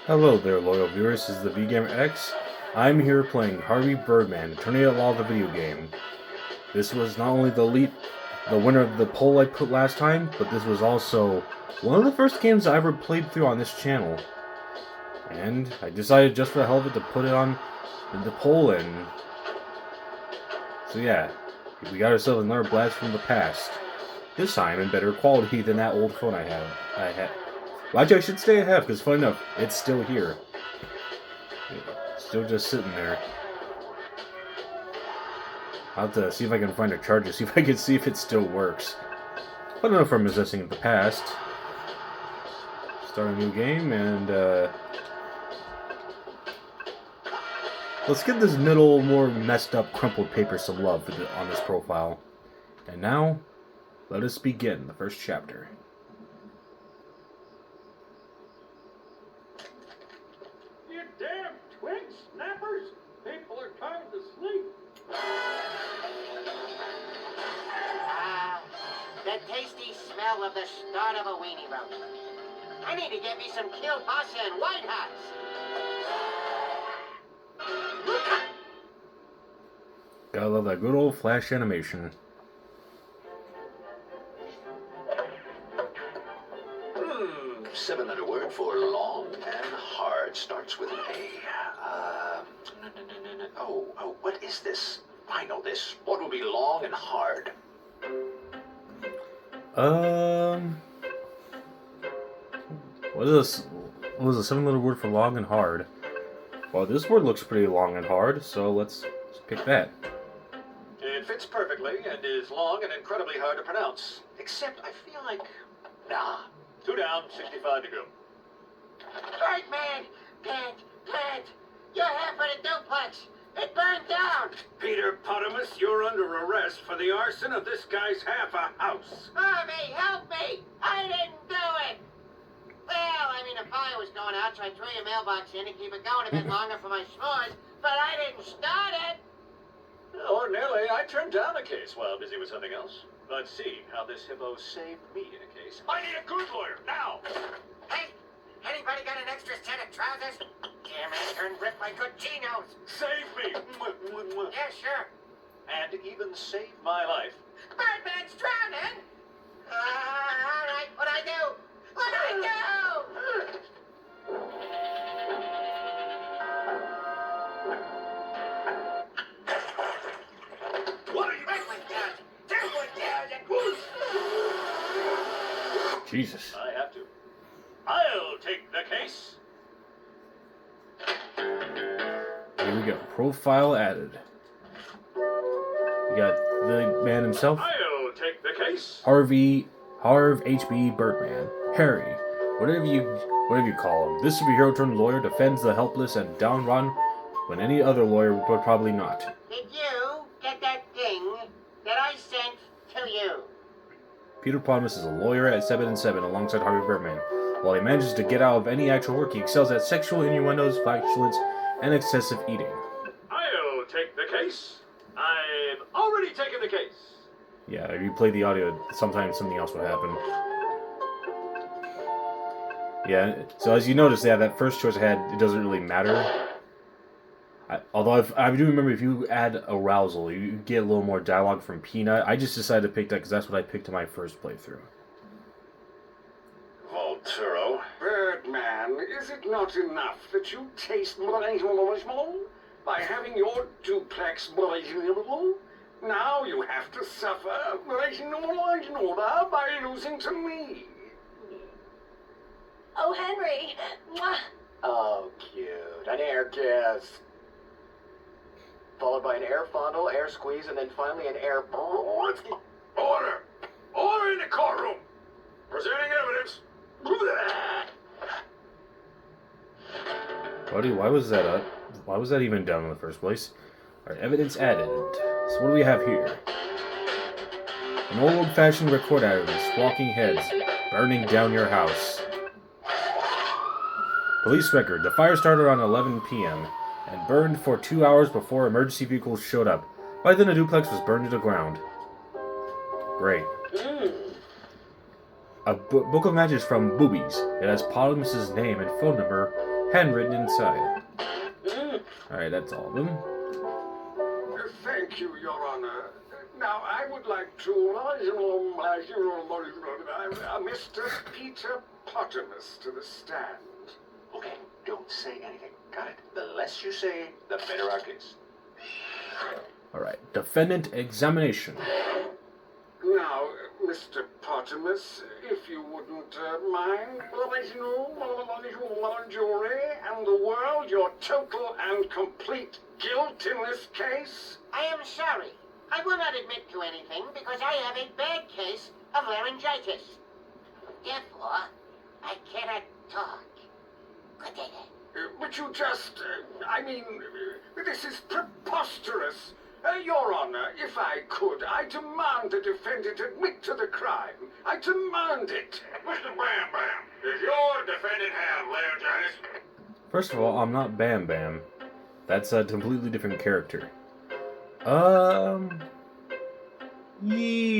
Hello there, loyal viewers. This is the VGamer X. I'm here playing Harvey Birdman Attorney at Law, the video game. This was not only the winner of the poll I put last time, but this was also one of the first games I ever played through on this channel. And I decided just for the hell of it to put it on the poll, and so yeah, we got ourselves another blast from the past. This time in better quality than that old phone I had. Well, actually, I should say I have, because fun enough, it's still here. It's still just sitting there. I'll have to see if I can find a charger, see if I can see if it still works. Fun enough from possessing in the past. Start a new game, and let's give this middle, more messed up, crumpled paper some love on this profile. And now, let us begin the first chapter. The tasty smell of the start of a weenie roast. I need to get me some kielbasa and White House. Gotta love that good old flash animation. Seven-letter word for long and hard. Starts with an A. What is this? I know this. What will be long and hard? What is this? What was a seven-letter word for long and hard? Well, this word looks pretty long and hard, so let's pick that. It fits perfectly and is long and incredibly hard to pronounce. Except I feel like... Nah. 2 down, 65 to go. Birdman! Plant! You're half of the duplex! It burned down! Peter Potamus, you're under arrest for the arson of this guy's half a house. Harvey, help me! I didn't do it! Well, I mean, the fire was going out, so I threw your mailbox in to keep it going a bit longer for my s'mores, but I didn't start it! Ordinarily, I turned down the case while busy with something else. But seeing how this hippo saved me in a case, I need a good lawyer, now! Hey, anybody got an extra set of trousers? Damn it, turned rip my good chinos! Save me! Yeah, sure. And even save my life. Birdman's drowning! All right, what'd I do? What'd I do? What are you... That went down, and whoosh! Jesus. I have to. I'll take the case. Here we go. Profile added. We got the man himself. I'll take the case. Harv H.B. Birdman. Harry. Whatever you call him. This superhero turned lawyer defends the helpless and downtrodden when any other lawyer would probably not. Did you get that thing that I sent to you? Peter Potamus is a lawyer at 7 and 7 alongside Harvey Birdman. While he manages to get out of any actual work, he excels at sexual innuendos, flatulence, and excessive eating. I'll take the case. I've already taken the case. Yeah, if you play the audio, sometimes something else would happen. Yeah, so as you notice, yeah, that first choice I had, it doesn't really matter. Although I do remember if you add arousal, you get a little more dialogue from Peanut. I just decided to pick that because that's what I picked in my first playthrough. Volturo. Birdman, is it not enough that you taste by having your duplex now you have to suffer by losing to me? Oh, Henry. Mwah. Oh, cute. An air kiss. Followed by an air fondle, air squeeze, and then finally an air... Order! Order in the courtroom! Presenting evidence! Buddy, why was that up? Why was that even down in the first place? Alright, evidence added. So what do we have here? An old-fashioned record evidence, walking heads, burning down your house. Police record. The fire started around 11 p.m. and burned for 2 hours before emergency vehicles showed up. By then, the duplex was burned to the ground. Great. A book of matches from Boobies. It has Potamus's name and phone number. handwritten inside. Alright, that's all of them. Thank you, Your Honor. Now, I would like to Mr. Peter Pottermus to the stand. Okay, don't say anything. Got it? The less you say, the better our case. Alright, defendant examination. Now, Mr. Pottermus, if you wouldn't mind, jury and the world, your total and complete guilt in this case. I am sorry. I will not admit to anything because I have a bad case of laryngitis. Therefore, I cannot talk. Good day. But you just, this is preposterous. Your Honor, if I could, I demand the defendant admit to the crime. I demand it. Mr. Bam Bam, does your defendant have laryngitis? First of all, I'm not Bam Bam. That's a completely different character.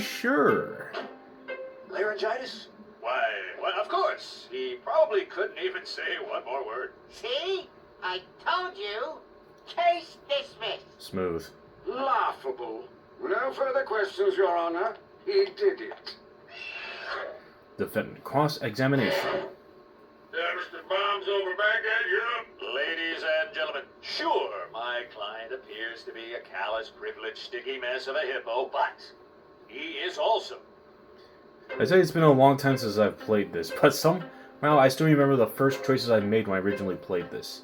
Sure. Laryngitis? Why, of course. He probably couldn't even say one more word. See? I told you. Case dismissed. Smooth. Laughable. No further questions, Your Honor. He did it. Defendant cross-examination. Mr. Bombs over Baghdad, you're up. Ladies and gentlemen, sure, my client appears to be a callous, privileged, sticky mess of a hippo, but he is also. I say it's been a long time since I've played this, but somehow I still remember the first choices I made when I originally played this.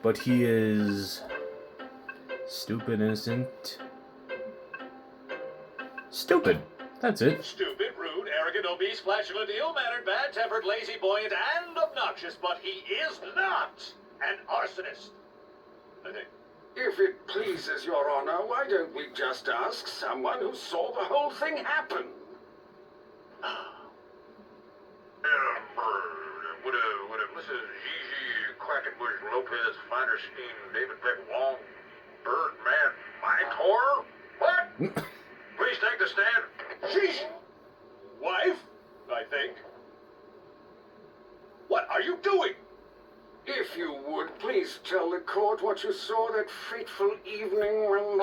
But he is stupid, innocent. Stupid. That's it. Stupid, rude, arrogant, obese, flatulent, ill-mannered, bad-tempered, lazy, buoyant, and obnoxious, but he is not an arsonist. I think. If it pleases Your Honor, why don't we just ask someone who saw the whole thing happen? Would a Mrs. Gigi Quackenbush Lopez Feinstein David Peck Wong Birdman Minotaur? What? Please take the stand. She's wife, I think. What are you doing? If you would, please tell the court what you saw that fateful evening when...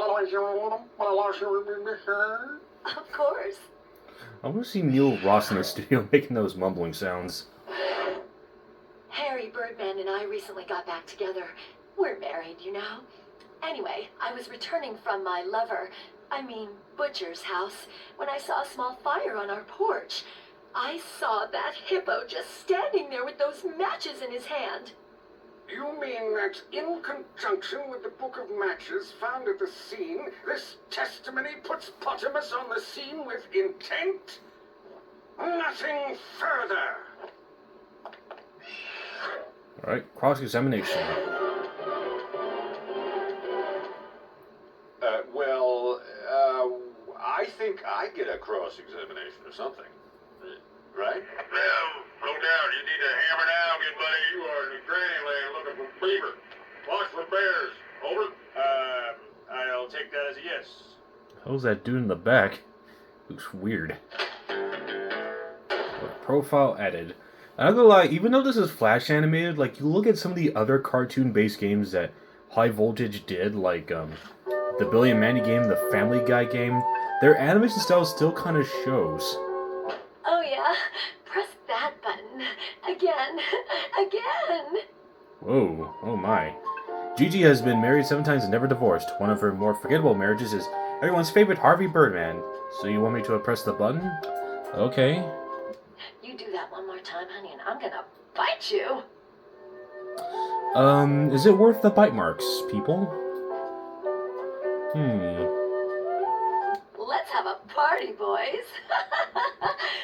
Of course. I want to see Neil Ross in the studio making those mumbling sounds. Harry Birdman and I recently got back together. We're married, you know. Anyway, I was returning from my butcher's house when I saw a small fire on our porch. I saw that hippo just standing there with those matches in his hand. You mean that in conjunction with the book of matches found at the scene, this testimony puts Pottermus on the scene with intent? Nothing further. Alright, cross-examination. I think I get a cross-examination or something. Right? Well, no doubt. You need to hammer down, good buddy. You are in granny land looking for beaver. Watch for bears. Over. I'll take that as a yes. How's that dude in the back? Looks weird. Profile added. I'm not gonna lie, even though this is Flash animated, like, you look at some of the other cartoon-based games that High Voltage did, like, the Billy and Mandy game, the Family Guy game, their animation style still kind of shows. Oh yeah, press that button. Again. Whoa, oh my. Gigi has been married 7 times and never divorced. One of her more forgettable marriages is everyone's favorite Harvey Birdman. So you want me to press the button? Okay. You do that one more time, honey, and I'm gonna bite you. Is it worth the bite marks, people? Let's have a party, boys.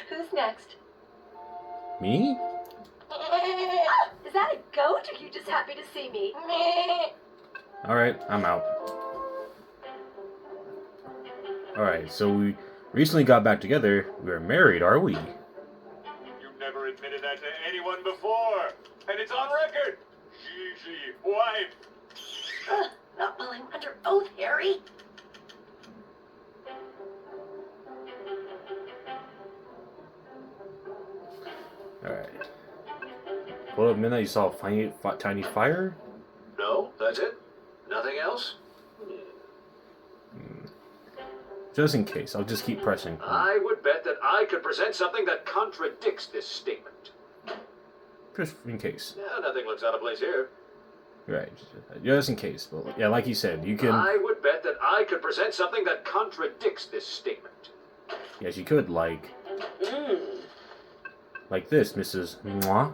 Who's next? Me? Is that a goat, or are you just happy to see me? Alright, I'm out. Alright, so we recently got back together. We're married, are we? You've never admitted that to anyone before, and it's on record. Gigi, wife. Not while I'm under oath, Harry. Alright. Well, at midnight you saw a tiny fire? No, that's it? Nothing else? Just in case, I'll just keep pressing. I would bet that I could present something that contradicts this statement. Just in case. Yeah, nothing looks out of place here. Right, just in case. But yeah, like you said, you can... I would bet that I could present something that contradicts this statement. Yes, you could, like... Like this, Mrs. Mwah.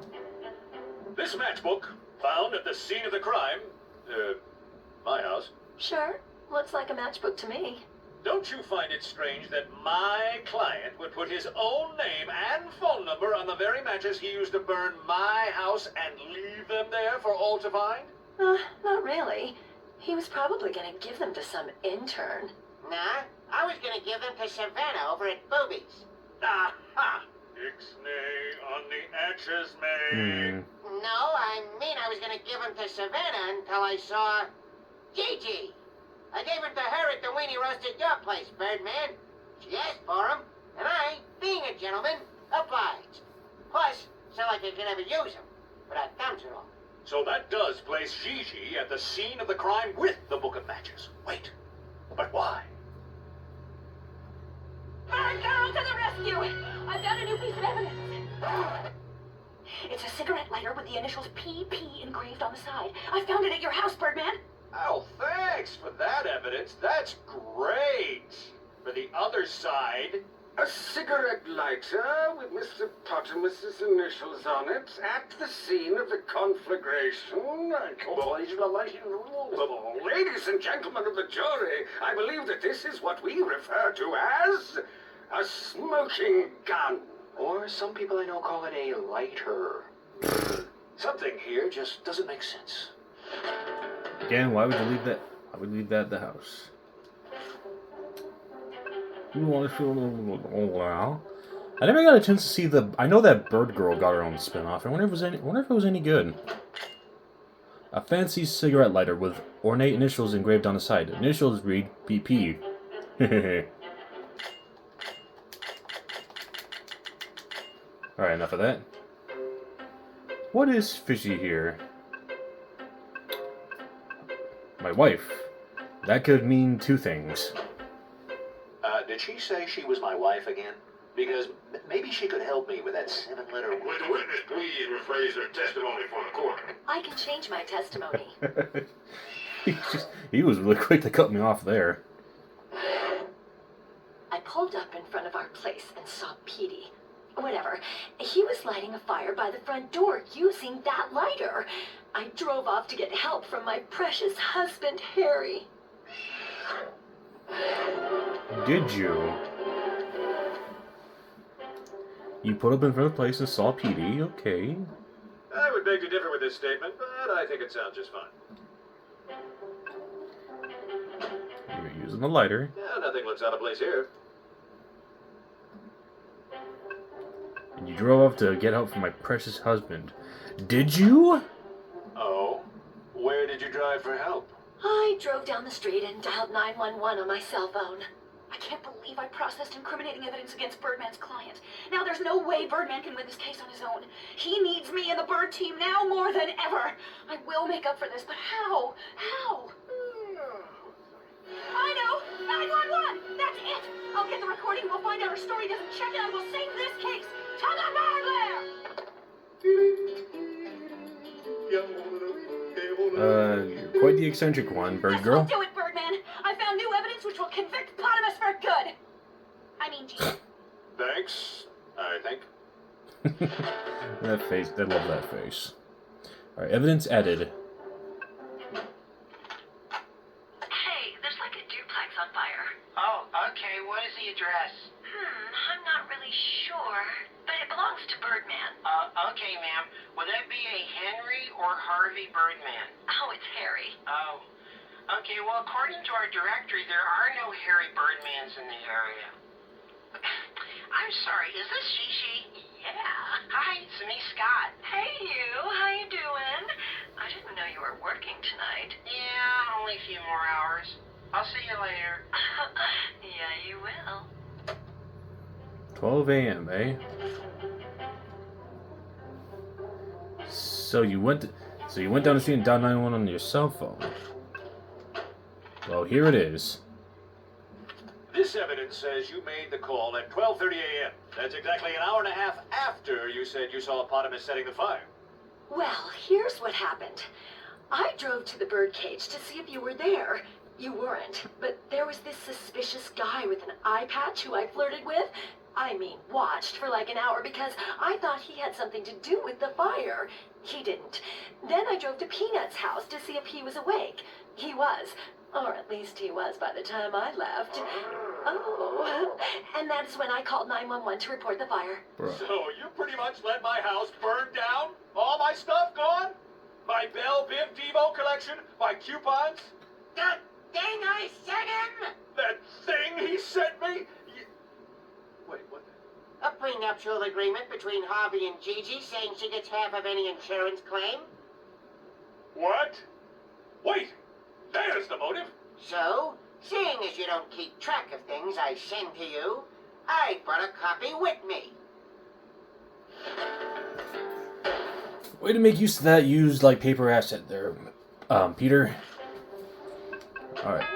This matchbook, found at the scene of the crime, my house. Sure, looks like a matchbook to me. Don't you find it strange that my client would put his own name and phone number on the very matches he used to burn my house and leave them there for all to find? Not really. He was probably gonna give them to some intern. Nah, I was gonna give them to Savannah over at Boobies. Aha! Ixnay on the atches, may. No, I mean I was gonna give them to Savannah until I saw Gigi. I gave them to her at the weenie roast at your place, Birdman. She asked for them, and I, being a gentleman, obliged. Plus, so I could never use them, without thumbs at all. So that does place Gigi at the scene of the crime with the book of matches. Wait, but why? Bird girl to the rescue! I've got a new piece of evidence. It's a cigarette lighter with the initials PP engraved on the side. I found it at your house, Birdman. Oh, thanks for that evidence. That's great. For the other side... A cigarette lighter with Mr. Potamus's initials on it at the scene of the conflagration. Ladies and gentlemen of the jury, I believe that this is what we refer to as a smoking gun. Or some people I know call it a lighter. Something here just doesn't make sense. Again, why would you leave that? I would leave that at the house. You want to feel? Oh wow! I never got a chance to see the. I know that Bird Girl got her own spinoff. I wonder if it was any good. A fancy cigarette lighter with ornate initials engraved on the side. Initials read BP. All right, enough of that. What is fishy here? My wife. That could mean two things. Did she say she was my wife again? Because maybe she could help me with that 7-letter word. Would the witness please rephrase her testimony for the court? I can change my testimony. He was really quick to cut me off there. I pulled up in front of our place and saw Petey. Whatever. He was lighting a fire by the front door using that lighter. I drove off to get help from my precious husband, Harry. Did you? You put up in front of the place and saw Petey, okay. I would beg to differ with this statement, but I think it sounds just fine. You were using the lighter. Yeah, nothing looks out of place here. And you drove off to get help from my precious husband. Did you? Oh? Where did you drive for help? I drove down the street and dialed 911 on my cell phone. I can't believe I processed incriminating evidence against Birdman's client. Now there's no way Birdman can win this case on his own. He needs me and the Bird team now more than ever. I will make up for this, but how? How? I know! 911! That's it! I'll get the recording, we'll find out her story doesn't check it, and we'll save this case! To the Birdlair! You're quite the eccentric one, Bird This Girl. will do it, Birdman! I found new evidence which will convict Potamus for good! I mean, G. Thanks, I think. That face, I love that face. Alright, evidence added. Hey, there's like a duplex on fire. Oh, okay. What is the address? I'm not really sure, but it belongs to Birdman. Okay, ma'am. Would that be a Henry or Harvey Birdman? Oh, it's Harry. Oh. Okay, well, according to our directory, there are no Harry Birdmans in the area. I'm sorry, is this Shishi? Yeah. Hi, it's me, Scott. Hey, you. How you doing? I didn't know you were working tonight. Yeah, only a few more hours. I'll see you later. Yeah, you will. 12 a.m., eh? So you went down the street and dialed 911 on your cell phone. Well, here it is. This evidence says you made the call at 12:30 a.m. That's exactly an hour and a half after you said you saw Potamus setting the fire. Well, here's what happened. I drove to the birdcage to see if you were there. You weren't, but there was this suspicious guy with an eye patch who I flirted with. I mean, watched for like an hour because I thought he had something to do with the fire. He didn't. Then I drove to Peanut's house to see if he was awake. He was. Or at least he was by the time I left. Oh, and that's when I called 911 to report the fire. Bruh. So you pretty much let my house burn down? All my stuff gone? My Bell Biv Devo collection? My coupons? The thing I sent him! That thing he sent me? Wait, what? A prenuptial agreement between Harvey and Gigi saying she gets half of any insurance claim. What? Wait! There's the motive! So, seeing as you don't keep track of things I send to you, I brought a copy with me. Way to make use of that used like paper asset there, Peter. Alright.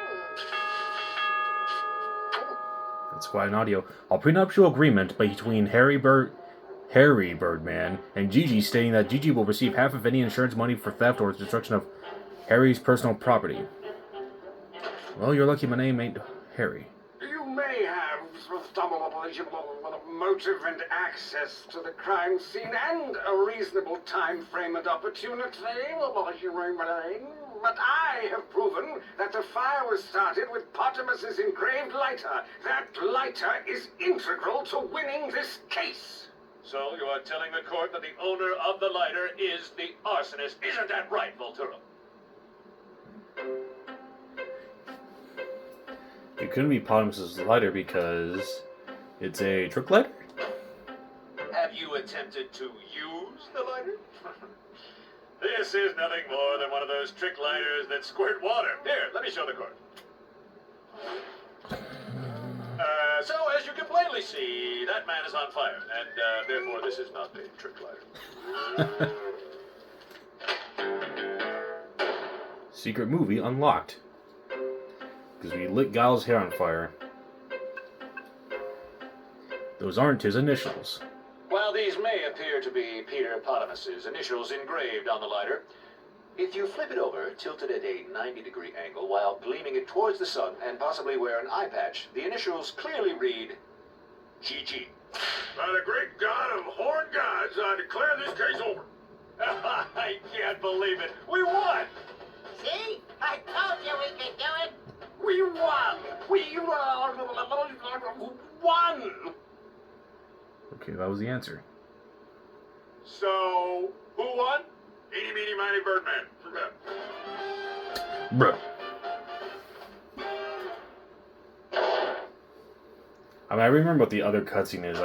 That's quite an audio. A prenuptial agreement between Harry Birdman and Gigi stating that Gigi will receive half of any insurance money for theft or destruction of Harry's personal property. Well, you're lucky my name ain't Harry. You may have stumbled upon a motive and access to the crime scene and a reasonable time frame and opportunity, but I have proven that the fire was started with Potamus's engraved lighter. That lighter is integral to winning this case. So you are telling the court that the owner of the lighter is the arsonist. Isn't that right, Volturo? It couldn't be Potamus's lighter because it's a trick lighter? Have you attempted to use the lighter? This is nothing more than one of those trick lighters that squirt water. Here, let me show the court. So, as you can plainly see, that man is on fire, and therefore this is not a trick lighter. Secret movie unlocked. Because we lit Giles' hair on fire. Those aren't his initials. While these may appear to be Peter Potamus's initials engraved on the lighter, if you flip it over, tilted at a 90-degree angle while gleaming it towards the sun and possibly wear an eye patch, the initials clearly read GG. By the great God of horned gods, I declare this case over. I can't believe it. We won! See? I told you we could do it. We won! We won! Okay, that was the answer. So, who won? Eeny, meeny, miny, Birdman. Bruh. I mean, I remember what the other cutscene is.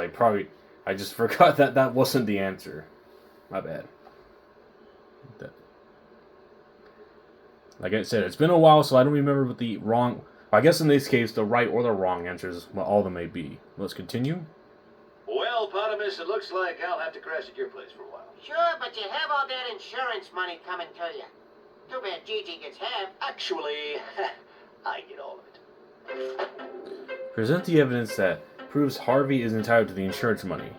I just forgot that wasn't the answer. My bad. Like I said, it's been a while, so I don't remember what the wrong... I guess in this case, the right or the wrong answers, well, all of them may be. Let's continue. Well, Potamus, it looks like I'll have to crash at your place for a while. Sure, but you have all that insurance money coming to you. Too bad Gigi gets half. Actually, I get all of it. Present the evidence that proves Harvey is entitled to the insurance money.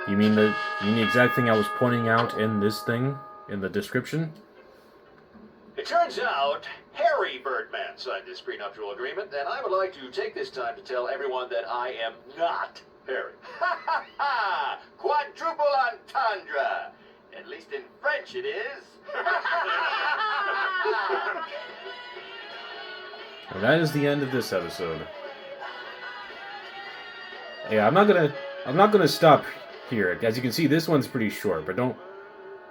You mean the exact thing I was pointing out in this thing? In the description? It turns out Harry Birdman signed this prenuptial agreement, and I would like to take this time to tell everyone that I am not Harry. Ha ha ha! Quadruple entendre! At least in French it is. Well, that is the end of this episode. Yeah, I'm not gonna stop here. As you can see, this one's pretty short, but don't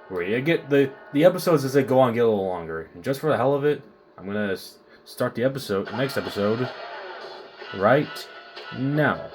worry. I get the episodes as they go on get a little longer. And just for the hell of it, I'm gonna start the next episode right now.